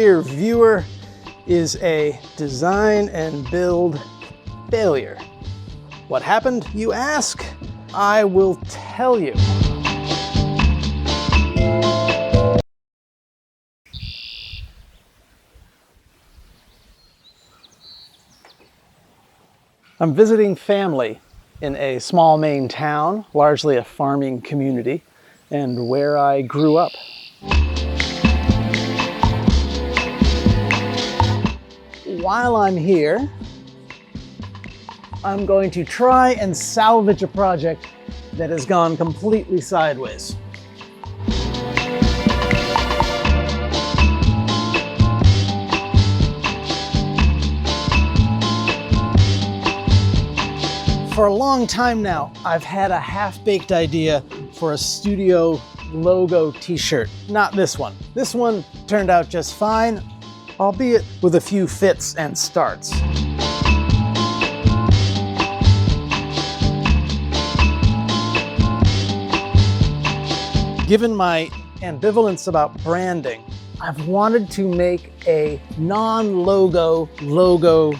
rear viewer is a design and build failure. What happened, you ask? I will tell you. I'm visiting family in a small Maine town, largely a farming community, and where I grew up. While I'm here, I'm going to try and salvage a project that has gone completely sideways. For a long time now, I've had a half-baked idea for a studio logo t-shirt. Not this one. This one turned out just fine, albeit with a few fits and starts. Given my ambivalence about branding, I've wanted to make a non-logo logo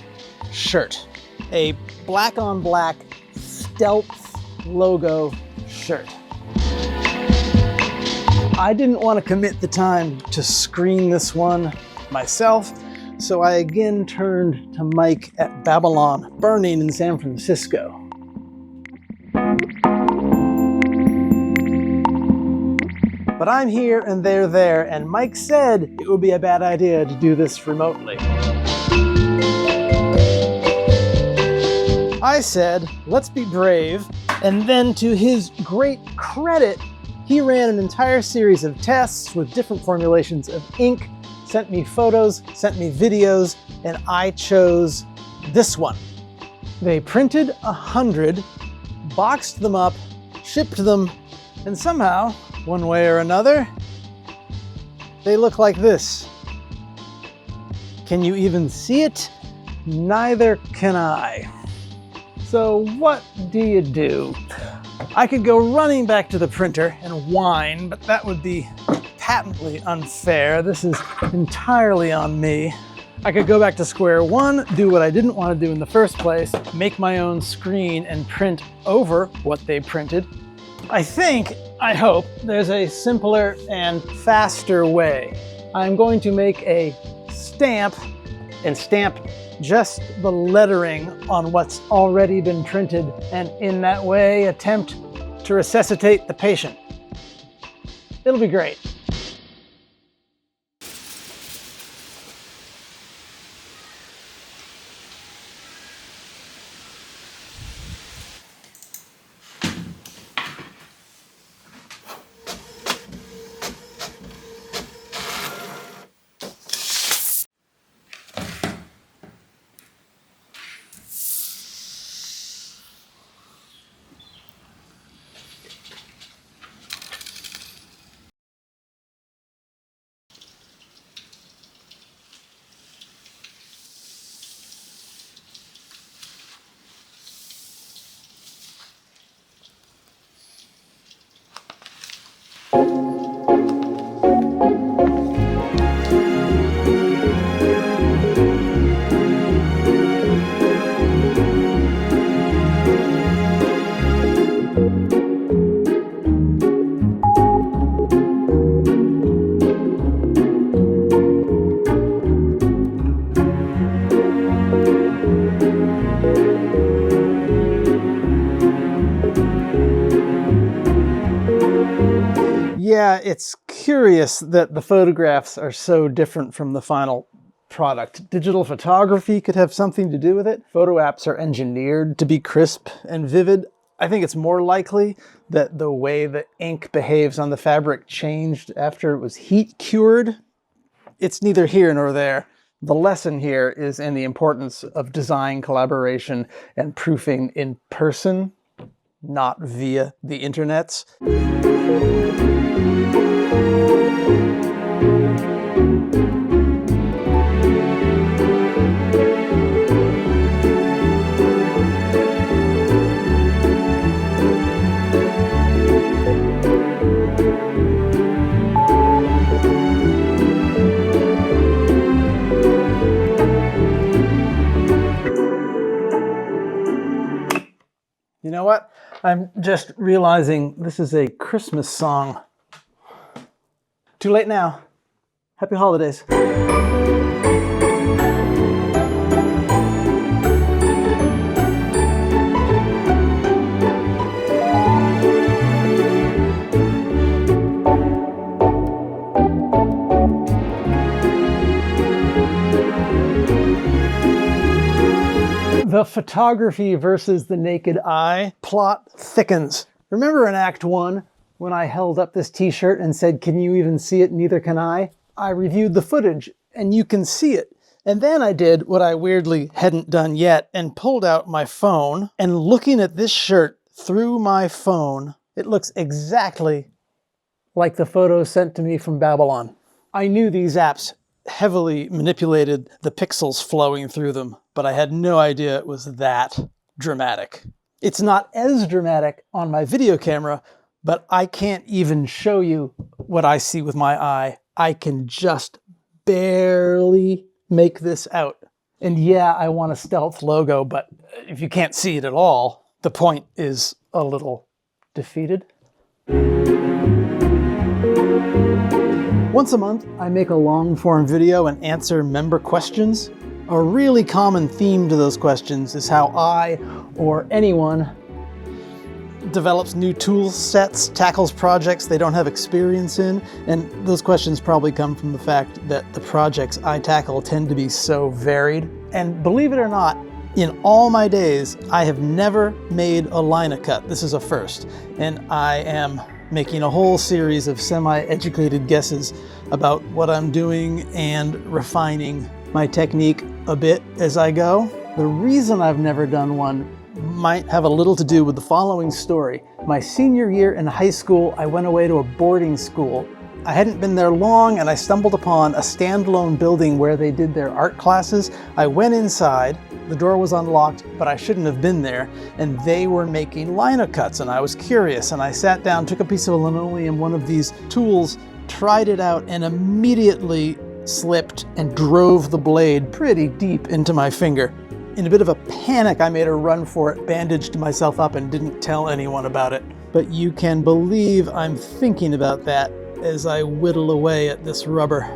shirt. A black on black stealth logo shirt. I didn't want to commit the time to screen this one myself, so I again turned to Mike at Babylon Burning in San Francisco. But I'm here and they're there, and Mike said it would be a bad idea to do this remotely. I said, let's be brave, and then to his great credit, he ran an entire series of tests with different formulations of ink, sent me photos, sent me videos, and I chose this one. They printed 100, boxed them up, shipped them, and somehow, one way or another, they look like this. Can you even see it? Neither can I. So what do? I could go running back to the printer and whine, but that would be patently unfair. This is entirely on me. I could go back to square one, do what I didn't want to do in the first place, make my own screen and print over what they printed. I hope, there's a simpler and faster way. I'm going to make a stamp and stamp just the lettering on what's already been printed, and in that way attempt to resuscitate the patient. It'll be great. Yeah, it's curious that the photographs are so different from the final product. Digital photography could have something to do with it. Photo apps are engineered to be crisp and vivid. I think it's more likely that the way the ink behaves on the fabric changed after it was heat cured. It's neither here nor there. The lesson here is in the importance of design collaboration and proofing in person, not via the internets. You know what? I'm just realizing this is a Christmas song. Too late now. Happy holidays. The photography versus the naked eye plot thickens. Remember in Act 1 when I held up this t-shirt and said, "Can you even see it? Neither can I." I reviewed the footage and you can see it. And then I did what I weirdly hadn't done yet and pulled out my phone, and looking at this shirt through my phone, it looks exactly like the photos sent to me from Babylon. I knew these apps heavily manipulated the pixels flowing through them, but I had no idea it was that dramatic. It's not as dramatic on my video camera, but I can't even show you what I see with my eye. I can just barely make this out. And yeah, I want a stealth logo, but if you can't see it at all, the point is a little defeated. Once a month, I make a long-form video and answer member questions. A really common theme to those questions is how I, or anyone, develops new tool sets, tackles projects they don't have experience in, and those questions probably come from the fact that the projects I tackle tend to be so varied. And believe it or not, in all my days, I have never made a liner cut. This is a first, and I am making a whole series of semi-educated guesses about what I'm doing and refining my technique a bit as I go. The reason I've never done one might have a little to do with the following story. My senior year in high school, I went away to a boarding school. I hadn't been there long and I stumbled upon a standalone building where they did their art classes. I went inside, the door was unlocked, but I shouldn't have been there, and they were making liner cuts, and I was curious, and I sat down, took a piece of linoleum, one of these tools, tried it out, and immediately slipped and drove the blade pretty deep into my finger. In a bit of a panic, I made a run for it, bandaged myself up, and didn't tell anyone about it. But you can believe I'm thinking about that as I whittle away at this rubber.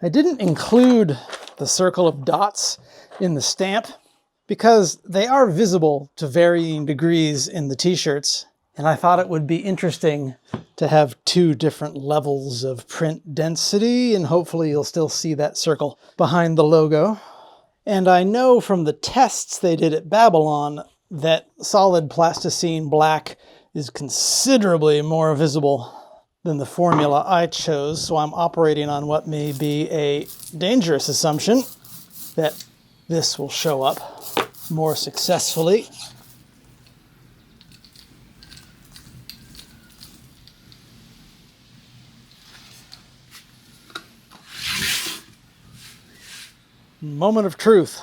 I didn't include the circle of dots in the stamp because they are visible to varying degrees in the t-shirts, and I thought it would be interesting to have two different levels of print density, and hopefully you'll still see that circle behind the logo. And I know from the tests they did at Babylon that solid plasticine black is considerably more visible than the formula I chose, so I'm operating on what may be a dangerous assumption that this will show up more successfully. Moment of truth.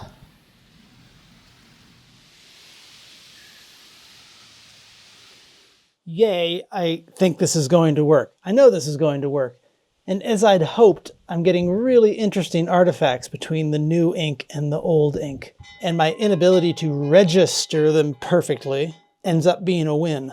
Yay, I think this is going to work. I know this is going to work. And as I'd hoped, I'm getting really interesting artifacts between the new ink and the old ink. And my inability to register them perfectly ends up being a win.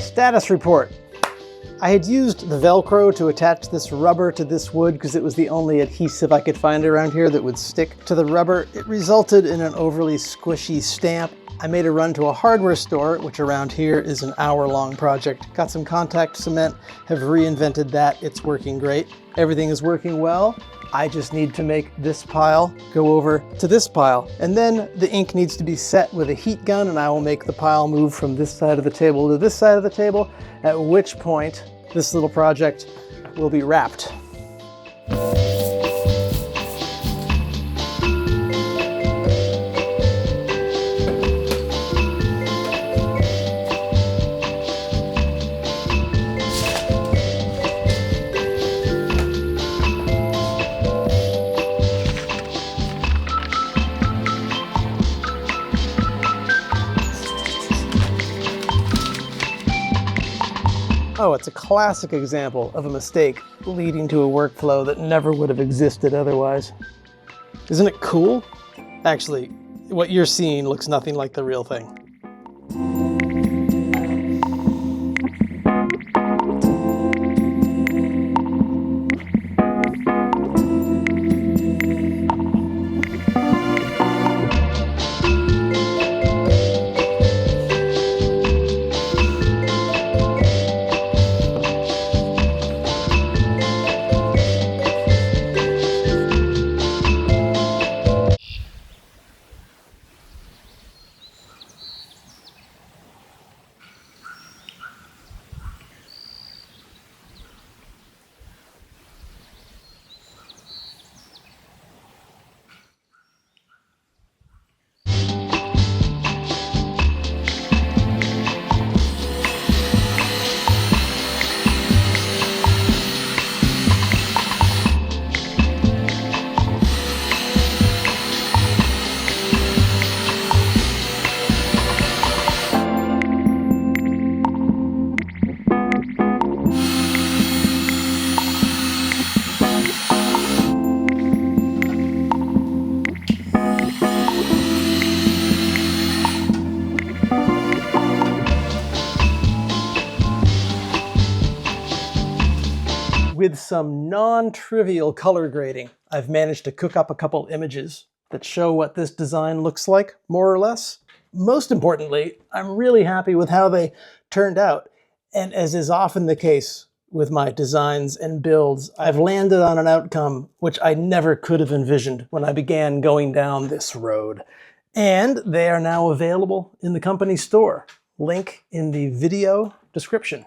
Status report. I had used the Velcro to attach this rubber to this wood because it was the only adhesive I could find around here that would stick to the rubber. It resulted in an overly squishy stamp. I made a run to a hardware store, which around here is an hour-long project. Got some contact cement, have reinvented that. It's working great. Everything is working well. I just need to make this pile go over to this pile. And then the ink needs to be set with a heat gun, and I will make the pile move from this side of the table to this side of the table, at which point this little project will be wrapped. Oh, it's a classic example of a mistake leading to a workflow that never would have existed otherwise. Isn't it cool? Actually, what you're seeing looks nothing like the real thing. With some non-trivial color grading, I've managed to cook up a couple images that show what this design looks like, more or less. Most importantly, I'm really happy with how they turned out. And as is often the case with my designs and builds, I've landed on an outcome which I never could have envisioned when I began going down this road. And they are now available in the company store. Link in the video description.